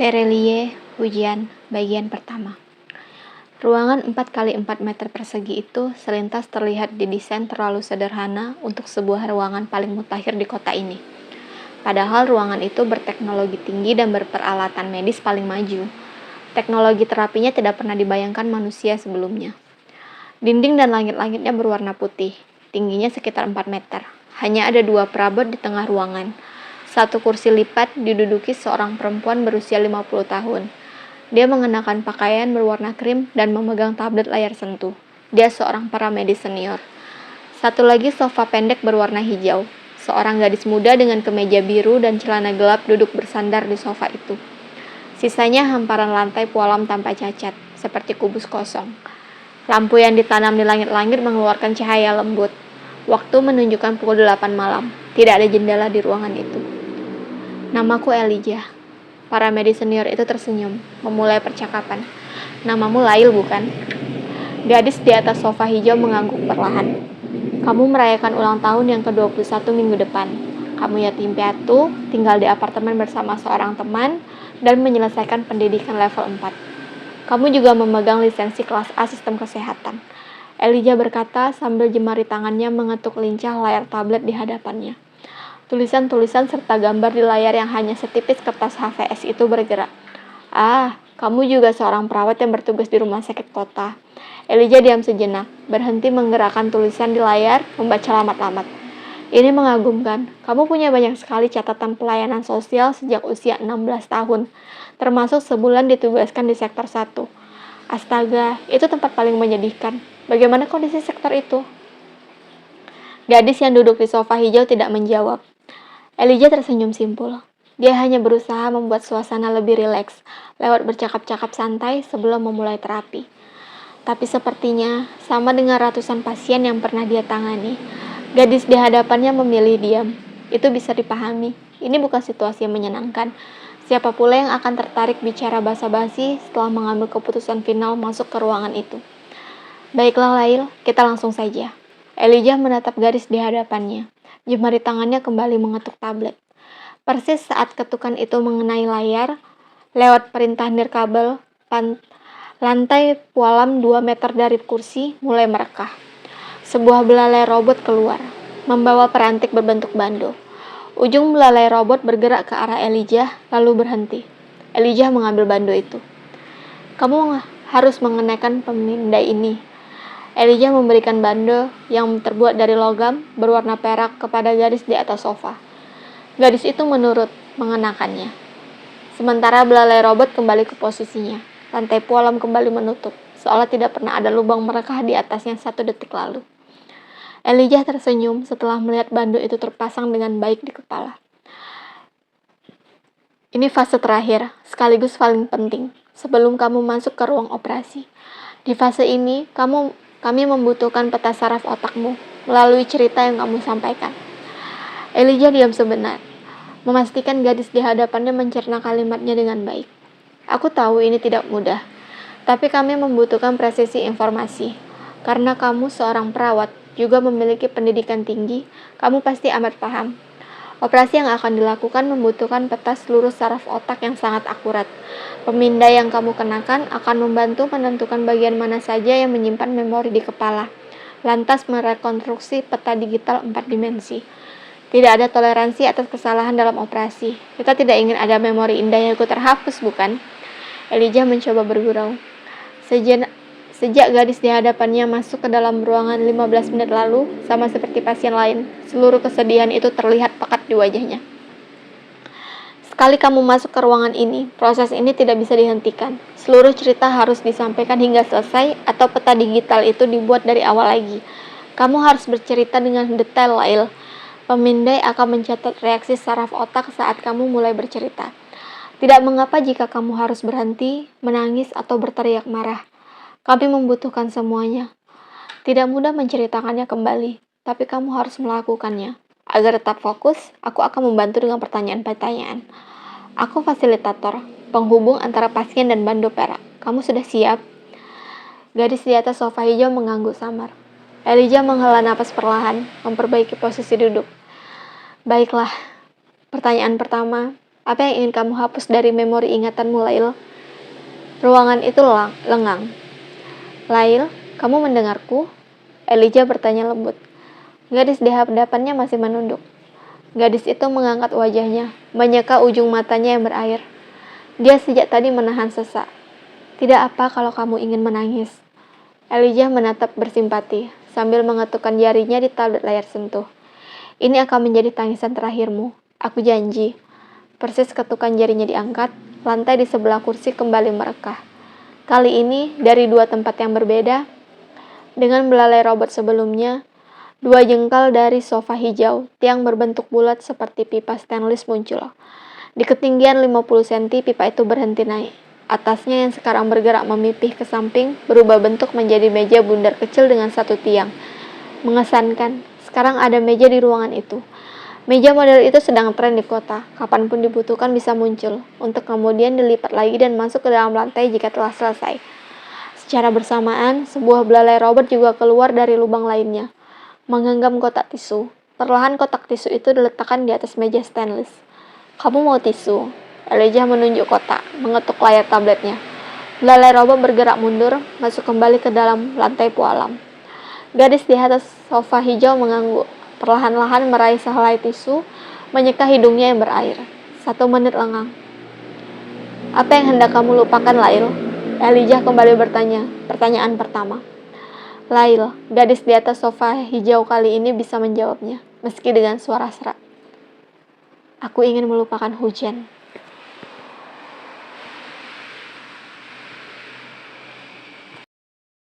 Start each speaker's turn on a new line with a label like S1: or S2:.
S1: Terelie, Ujian, bagian pertama. Ruangan 4x4 meter persegi itu selintas terlihat didesain terlalu sederhana untuk sebuah ruangan paling mutakhir di kota ini. Padahal ruangan itu berteknologi tinggi dan berperalatan medis paling maju. Teknologi terapinya tidak pernah dibayangkan manusia sebelumnya. Dinding dan langit-langitnya berwarna putih, tingginya sekitar 4 meter. Hanya ada 2 perabot di tengah ruangan. Satu kursi lipat diduduki seorang perempuan berusia 50 tahun. Dia mengenakan pakaian berwarna krim dan memegang tablet layar sentuh. Dia seorang paramedis senior. Satu lagi sofa pendek berwarna hijau. Seorang gadis muda dengan kemeja biru dan celana gelap duduk bersandar di sofa itu. Sisanya hamparan lantai pualam tanpa cacat, seperti kubus kosong. Lampu yang ditanam di langit-langit mengeluarkan cahaya lembut. Waktu menunjukkan pukul 8 malam. Tidak ada jendela di ruangan itu. Namaku Elijah. Paramedis senior itu tersenyum, memulai percakapan. Namamu Lail, bukan? Gadis di atas sofa hijau mengangguk perlahan. Kamu merayakan ulang tahun yang ke-21 minggu depan. Kamu yatim piatu, tinggal di apartemen bersama seorang teman, dan menyelesaikan pendidikan level 4. Kamu juga memegang lisensi kelas A sistem kesehatan. Elijah berkata sambil jemari tangannya mengetuk lincah layar tablet di hadapannya. Tulisan-tulisan serta gambar di layar yang hanya setipis kertas HVS itu bergerak. Ah, kamu juga seorang perawat yang bertugas di rumah sakit kota. Elijah diam sejenak, berhenti menggerakkan tulisan di layar, membaca lamat-lamat. Ini mengagumkan. Kamu punya banyak sekali catatan pelayanan sosial sejak usia 16 tahun, termasuk sebulan ditugaskan di sektor 1. Astaga, itu tempat paling menyedihkan. Bagaimana kondisi sektor itu? Gadis yang duduk di sofa hijau tidak menjawab. Elijah tersenyum simpul. Dia hanya berusaha membuat suasana lebih rileks lewat bercakap-cakap santai sebelum memulai terapi. Tapi sepertinya, sama dengan ratusan pasien yang pernah dia tangani, gadis di hadapannya memilih diam. Itu bisa dipahami. Ini bukan situasi yang menyenangkan. Siapa pula yang akan tertarik bicara basa-basi setelah mengambil keputusan final masuk ke ruangan itu? Baiklah Lail, kita langsung saja. Elijah menatap gadis di hadapannya. Jemari tangannya kembali mengetuk tablet. Persis saat ketukan itu mengenai layar, lewat perintah nirkabel, lantai pualam 2 meter dari kursi mulai merekah. Sebuah belalai robot keluar, membawa perantik berbentuk bando. Ujung belalai robot bergerak ke arah Elijah, lalu berhenti. Elijah mengambil bando itu. Kamu harus mengenakan pemindai ini. Elijah memberikan bando yang terbuat dari logam berwarna perak kepada gadis di atas sofa. Gadis itu menurut, mengenakannya. Sementara belalai robot kembali ke posisinya. Lantai pualam kembali menutup, seolah tidak pernah ada lubang merekah di atasnya 1 detik lalu. Elijah tersenyum setelah melihat bando itu terpasang dengan baik di kepala. Ini fase terakhir, sekaligus paling penting, sebelum kamu masuk ke ruang operasi. Di fase ini, kami membutuhkan peta saraf otakmu melalui cerita yang kamu sampaikan. Elijah diam sebentar, memastikan gadis di hadapannya mencerna kalimatnya dengan baik. Aku tahu ini tidak mudah, tapi kami membutuhkan presisi informasi. Karena kamu seorang perawat, juga memiliki pendidikan tinggi, kamu pasti amat paham. Operasi yang akan dilakukan membutuhkan peta seluruh saraf otak yang sangat akurat. Pemindai yang kamu kenakan akan membantu menentukan bagian mana saja yang menyimpan memori di kepala, lantas merekonstruksi peta digital 4 dimensi. Tidak ada toleransi atas kesalahan dalam operasi. Kita tidak ingin ada memori indah yang terhapus, bukan? Elijah mencoba bergurau. Sejak gadis di hadapannya masuk ke dalam ruangan 15 menit lalu, sama seperti pasien lain, seluruh kesedihan itu terlihat pekat di wajahnya. Sekali kamu masuk ke ruangan ini, proses ini tidak bisa dihentikan. Seluruh cerita harus disampaikan hingga selesai, atau peta digital itu dibuat dari awal lagi. Kamu harus bercerita dengan detail, Lail. Pemindai akan mencatat reaksi saraf otak saat kamu mulai bercerita. Tidak mengapa jika kamu harus berhenti, menangis, atau berteriak marah. Kami membutuhkan semuanya. Tidak mudah menceritakannya kembali, tapi kamu harus melakukannya. Agar tetap fokus, aku akan membantu dengan pertanyaan-pertanyaan. Aku fasilitator, penghubung antara pasien dan bando perak. Kamu sudah siap? Gadis di atas sofa hijau mengangguk samar. Elijah menghela napas perlahan, memperbaiki posisi duduk. Baiklah. Pertanyaan pertama, Apa yang ingin kamu hapus dari memori ingatanmu, Lail? Ruangan itu lengang. Lail, kamu mendengarku? Elijah bertanya lembut. Gadis di hadapannya masih menunduk. Gadis itu mengangkat wajahnya, menyeka ujung matanya yang berair. Dia sejak tadi menahan sesak. Tidak apa kalau kamu ingin menangis. Elijah menatap bersimpati, sambil mengetukkan jarinya di tablet layar sentuh. Ini akan menjadi tangisan terakhirmu. Aku janji. Persis ketukan jarinya diangkat, lantai di sebelah kursi kembali merekah. Kali ini dari dua tempat yang berbeda. Dengan belalai robot sebelumnya, 2 jengkal dari sofa hijau, tiang berbentuk bulat seperti pipa stainless muncul. Di ketinggian 50 cm, pipa itu berhenti naik. Atasnya yang sekarang bergerak memipih ke samping, berubah bentuk menjadi meja bundar kecil dengan satu tiang. Mengesankan, sekarang ada meja di ruangan itu. Meja model itu sedang tren di kota, kapanpun dibutuhkan bisa muncul, untuk kemudian dilipat lagi dan masuk ke dalam lantai jika telah selesai. Secara bersamaan, sebuah belalai robot juga keluar dari lubang lainnya, menggenggam kotak tisu. Perlahan kotak tisu itu diletakkan di atas meja stainless. Kamu mau tisu? Elijah menunjuk kotak, mengetuk layar tabletnya. Belalai robot bergerak mundur, masuk kembali ke dalam lantai pualam. Gadis di atas sofa hijau mengangguk, perlahan-lahan meraih sehelai tisu, menyeka hidungnya yang berair. 1 menit lengang. Apa yang hendak kamu lupakan, Lail? Elijah kembali bertanya, pertanyaan pertama. Lail, gadis di atas sofa hijau kali ini bisa menjawabnya, meski dengan suara serak. Aku ingin melupakan hujan.